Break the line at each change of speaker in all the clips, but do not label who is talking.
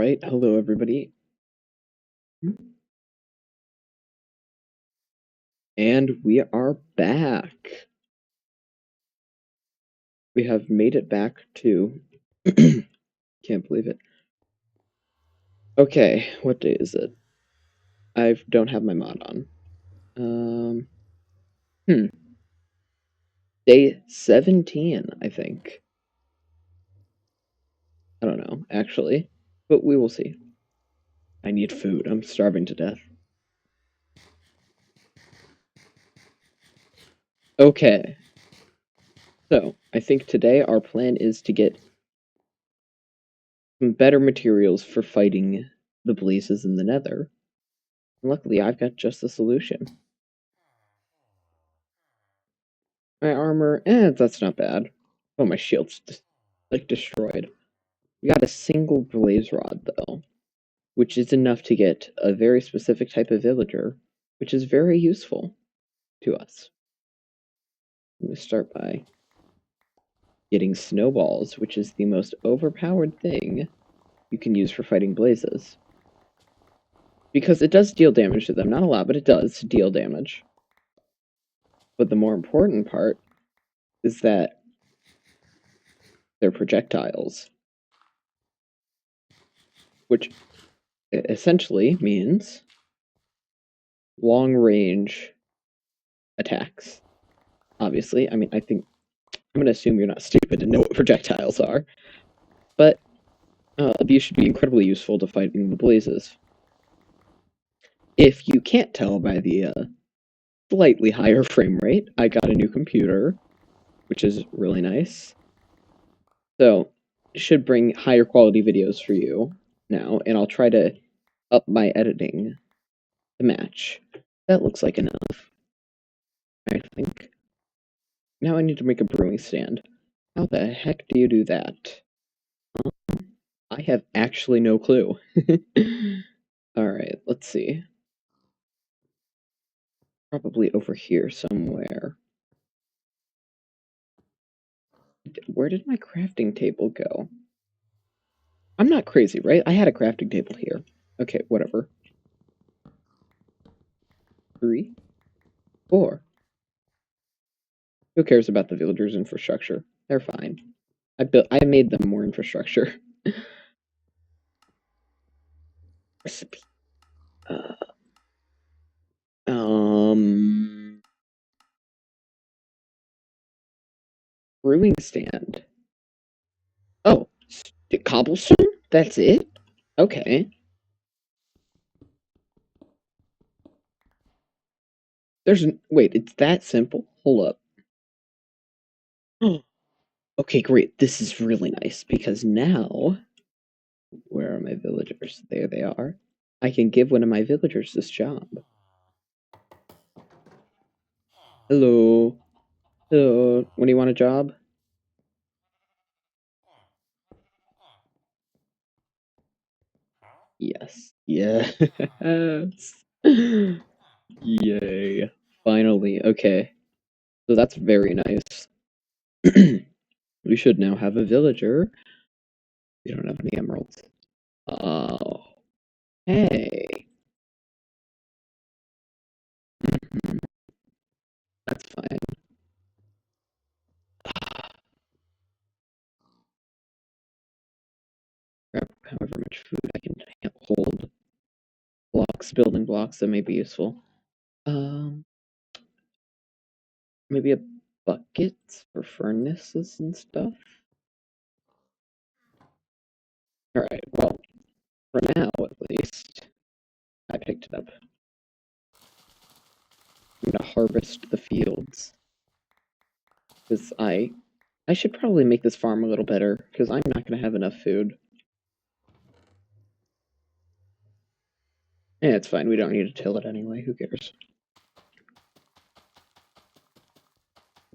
Alright, hello everybody. And we are back. We have made it back to... Can't believe it. Okay, what day is it? I don't have my mod on. Day 17, I think. I don't know, actually. But we will see. I need food. I'm starving to death. Okay. So, I think today our plan is to get some better materials for fighting the blazes in the nether. Luckily, I've got just the solution. My armor, that's not bad. Oh, my shield's like destroyed. We got a single blaze rod though, which is enough to get a very specific type of villager, which is very useful to us. Let me start by getting snowballs, which is the most overpowered thing you can use for fighting blazes. Because it does deal damage to them. Not a lot, but it does deal damage. But the more important part is that they're projectiles. Which essentially means long-range attacks. Obviously, I mean, I'm going to assume you're not stupid and know what projectiles are. But these should be incredibly useful to fighting the blazes. If you can't tell by the slightly higher frame rate, I got a new computer, which is really nice. So, it should bring higher quality videos for you now, and I'll try to up my editing to match. That looks like enough, I think. Now I need to make a brewing stand. How the heck do you do that? I have actually no clue. Alright, let's see. Probably over here somewhere. Where did my crafting table go? I'm not crazy, right? I had a crafting table here. Okay, whatever. 3, 4. Who cares about the villagers' infrastructure? They're fine. I made them more infrastructure. Recipe. Brewing stand. Oh, cobblestone? That's it? Okay. Wait, it's that simple? Hold up. Okay, great. This is really nice because now, where are my villagers? There they are. I can give one of my villagers this job. Hello. Hello. When do you want a job? Yes. Yes. Yay. Finally. Okay. So that's very nice. We should now have a villager. We don't have any emeralds. Oh. Hey. That's fine. Grab however much food I can hold. Building blocks that may be useful. Maybe a bucket for furnaces and stuff? Alright, well, for now at least, I picked it up. I'm gonna harvest the fields. Because I should probably make this farm a little better, because I'm not gonna have enough food. Yeah, it's fine, we don't need to till it anyway, who cares?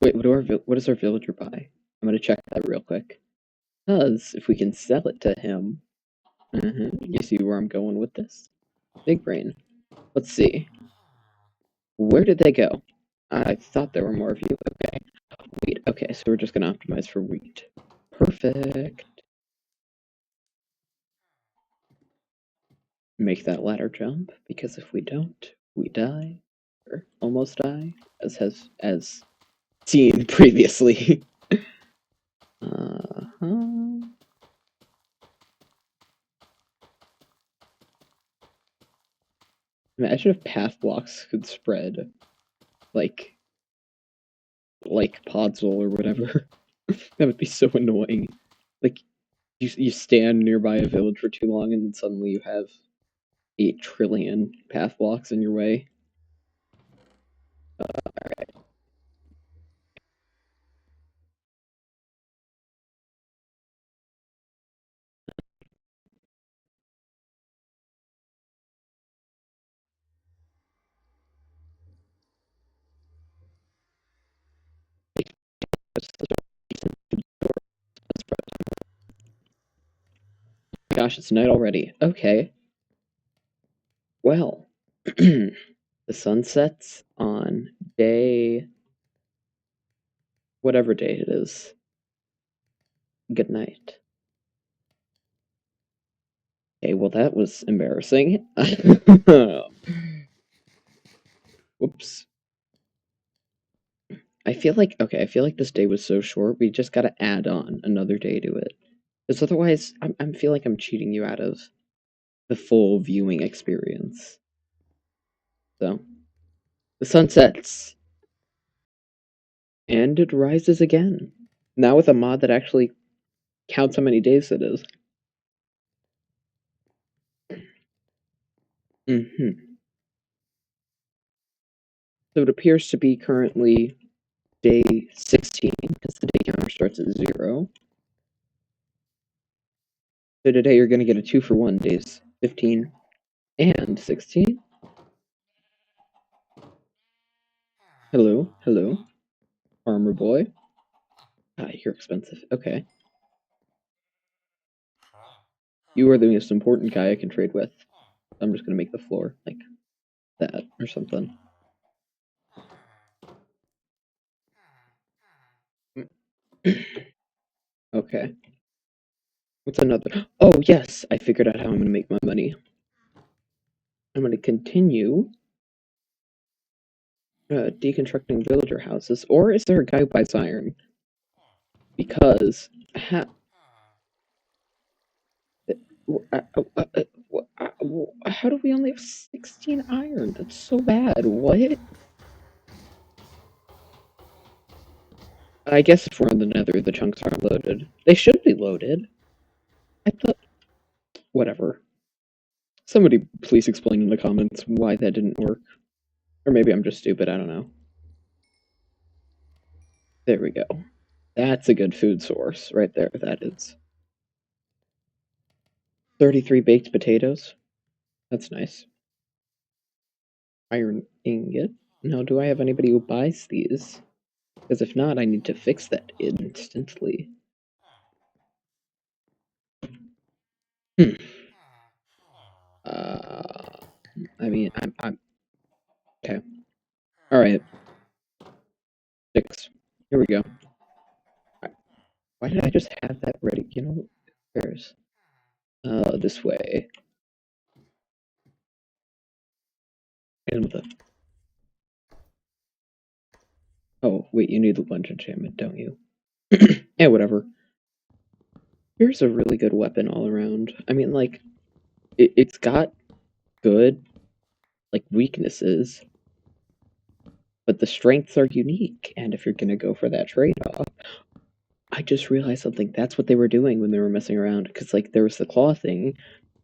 Wait, what does our villager buy? I'm gonna check that real quick. Because if we can sell it to him... You see where I'm going with this? Big brain. Let's see. Where did they go? I thought there were more of you. Okay. Wheat. Okay, so we're just gonna optimize for wheat. Perfect. make that ladder jump, because if we don't, we die. Or almost die, as seen previously. Uh-huh. Imagine if path blocks could spread like Podzol or whatever. That would be so annoying. Like you stand nearby a village for too long and then suddenly you have 8 trillion path blocks in your way. Alright. Gosh, it's night already. Okay. Well, the sun sets on day whatever day it is. Good night. Okay, well that was embarrassing. Whoops. I feel like this day was so short, we just gotta add on another day to it. Because otherwise, I feel like I'm cheating you out of the full viewing experience. So, the sun sets, and it rises again. Now with a mod that actually counts how many days it is. So it appears to be currently day 16, because the day counter starts at 0. So today you're going to get a 2-for-1, days 15 and 16. Hello, hello, armor boy. Ah, you're expensive. Okay. You are the most important guy I can trade with. I'm just going to make the floor like that or something. Okay. What's another? Oh, yes! I figured out how I'm going to make my money. I'm going to continue deconstructing villager houses. Or is there a guy who buys iron? Because how do we only have 16 iron? That's so bad. What? I guess if we're on the nether, the chunks aren't loaded. They should be loaded. I thought... Whatever. Somebody please explain in the comments why that didn't work. Or maybe I'm just stupid, I don't know. There we go. That's a good food source right there, that is. 33 baked potatoes. That's nice. Iron ingot. Now, do I have anybody who buys these? Because if not, I need to fix that instantly. I mean, I'm okay. All right, 6. Here we go. Why did I just have that ready? You know, there's this way. And with a... Oh wait, you need the lunch enchantment, don't you? Yeah, whatever. Here's a really good weapon all around. I mean, like, it's got good like weaknesses, but the strengths are unique. And if you're gonna go for that trade-off, I just realized something. That's what they were doing when they were messing around. Because like there was the claw thing,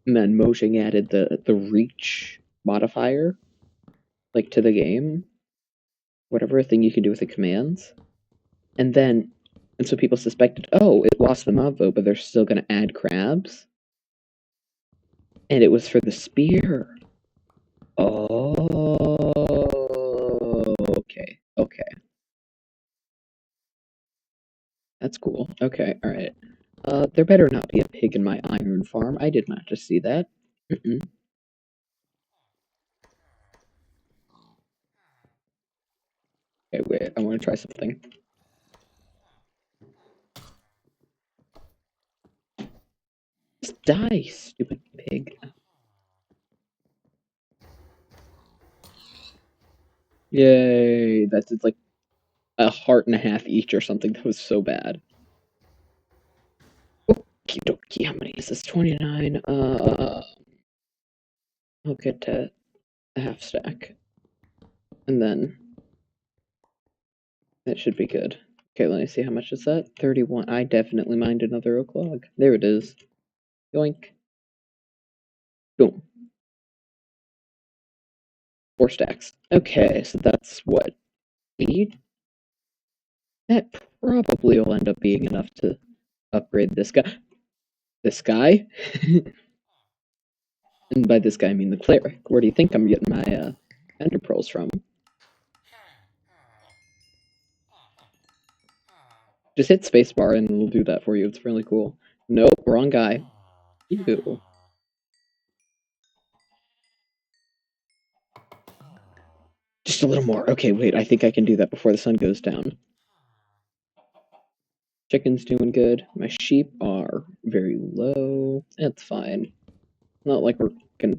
and then Mojang added the reach modifier, like to the game, whatever thing you can do with the commands, and so people suspected, oh, it lost the mob vote, but they're still gonna add crabs, and it was for the spear. Oh, okay, okay. That's cool. Okay, alright. There better not be a pig in my iron farm. I did not just see that. Mm-mm. Okay, wait, I want to try something. Just die, stupid pig. Yay! That's it's like a heart and a half each or something. That was so bad. Okie dokie, how many is this? 29. I'll get to a half stack. And then that should be good. Okay, let me see how much is that? 31. I definitely mined another oak log. There it is. Yoink. Boom. 4 stacks. Okay, so that's what? 8? That probably will end up being enough to upgrade this guy. This guy? And by this guy, I mean the cleric. Where do you think I'm getting my ender pearls from? Just hit spacebar and it'll do that for you. It's really cool. Nope, wrong guy. Ew. Just a little more. Okay, wait, I think I can do that before the sun goes down. Chicken's doing good. My sheep are very low. That's fine. Not like we're gonna.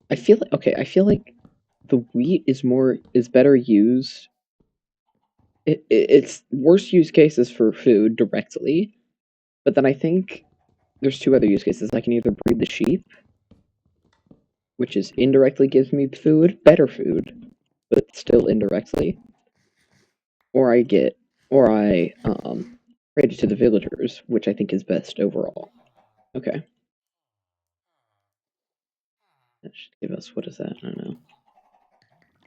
I feel like I feel like the wheat is better used. It's worse use cases for food directly, but then I think there's 2 other use cases. I can either breed the sheep, which is indirectly gives me food, better food, but still indirectly, or I trade it to the villagers, which I think is best overall. Okay. That should give us, what is that? I don't know.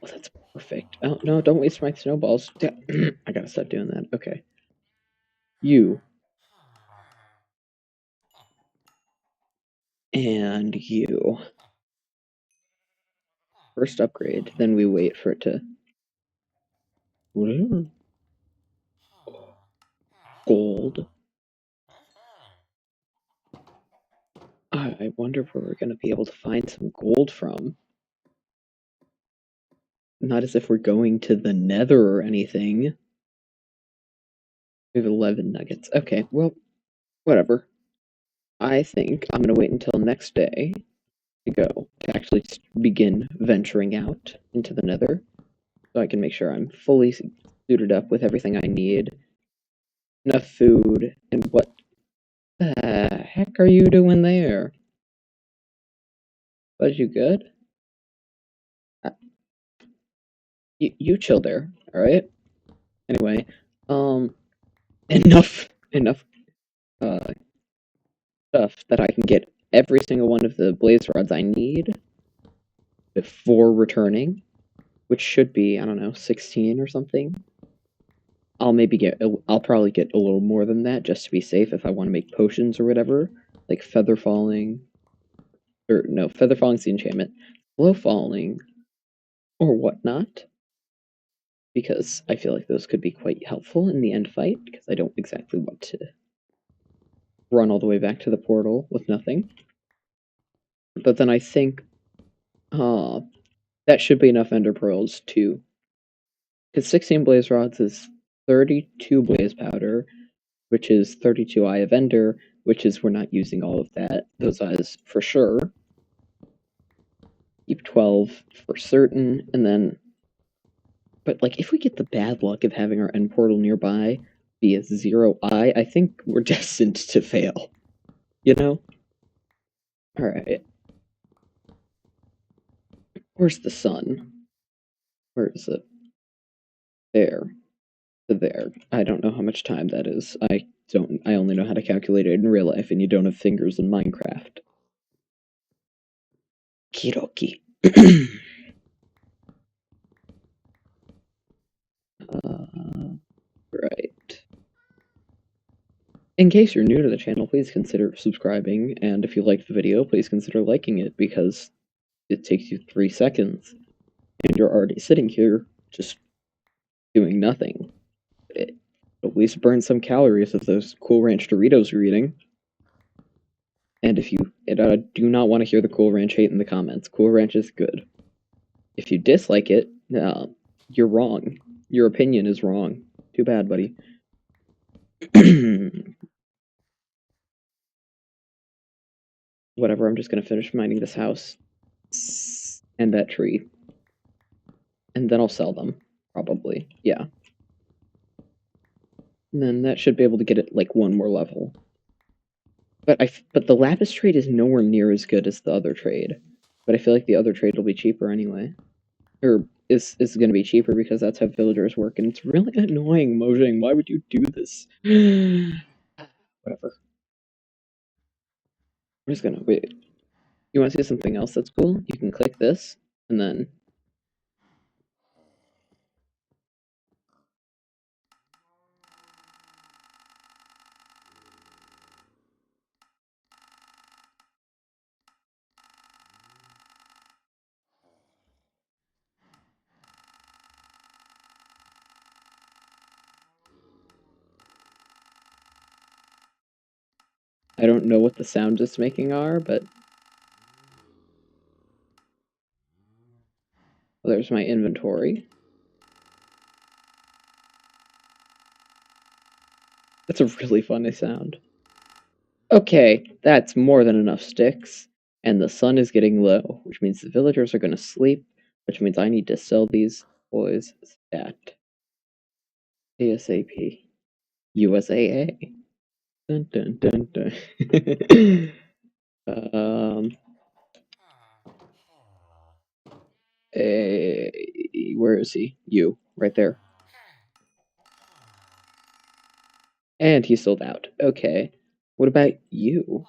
Oh, that's perfect. Oh, no, don't waste my snowballs. I gotta stop doing that. Okay. You. And you. First upgrade, then we wait for it to... Whatever. Gold. I wonder where we're gonna be able to find some gold from. Not as if we're going to the nether or anything. We have 11 nuggets. Okay, well, whatever. I think I'm gonna wait until next day to go to actually begin venturing out into the nether, so I can make sure I'm fully suited up with everything I need, enough food, and what the heck are you doing there? Was you good? You chill there, all right? Anyway, enough stuff that I can get every single one of the blaze rods I need before returning, which should be, I don't know, 16 or something. I'll probably get a little more than that just to be safe if I want to make potions or whatever, like feather falling, or no, feather falling's the enchantment, slow falling, or whatnot, because I feel like those could be quite helpful in the end fight, because I don't exactly want to run all the way back to the portal with nothing. But then I think that should be enough ender pearls to, because 16 blaze rods is 32 blaze powder, which is 32 Eye of Ender, which is we're not using all of that. Those eyes for sure. Keep 12 for certain, and then... But, like, if we get the bad luck of having our end portal nearby be a 0 eye, I think we're destined to fail. You know? Alright. Where's the sun? Where is it? There. There. I don't know how much time that is. I only know how to calculate it in real life, and you don't have fingers in Minecraft. Kiroki. Right. In case you're new to the channel, please consider subscribing, and if you liked the video, please consider liking it, because it takes you 3 seconds, and you're already sitting here, just doing nothing. At least burn some calories of those Cool Ranch Doritos you're eating. And if you do not want to hear the Cool Ranch hate in the comments, Cool Ranch is good. If you dislike it, you're wrong. Your opinion is wrong. Too bad, buddy. Whatever, I'm just gonna finish mining this house. And that tree. and then I'll sell them, probably. Yeah. And then that should be able to get it like one more level. But the lapis trade is nowhere near as good as the other trade. But I feel like the other trade will be cheaper anyway. Or is going to be cheaper because that's how villagers work, and it's really annoying, Mojang. Why would you do this? Whatever. I'm just gonna wait. You want to see something else that's cool? You can click this, and then I don't know what the sounds it's making are, but well, there's my inventory. That's a really funny sound. Okay, that's more than enough sticks, and the sun is getting low, which means the villagers are going to sleep, which means I need to sell these boys stat. ASAP. USAA. Dun dun dun dun. Where is he? You, right there. And he sold out. Okay. What about you?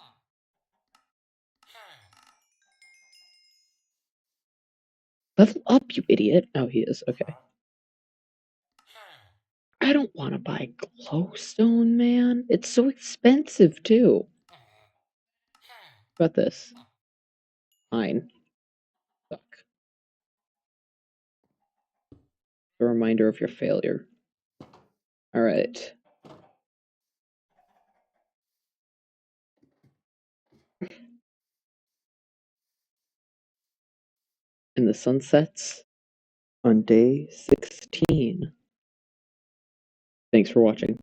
Level up, you idiot. Oh, he is. Okay. I don't want to buy glowstone, man. It's so expensive, too. What about this? Fine. Fuck. A reminder of your failure. Alright. And the sun sets on day 16. Thanks for watching.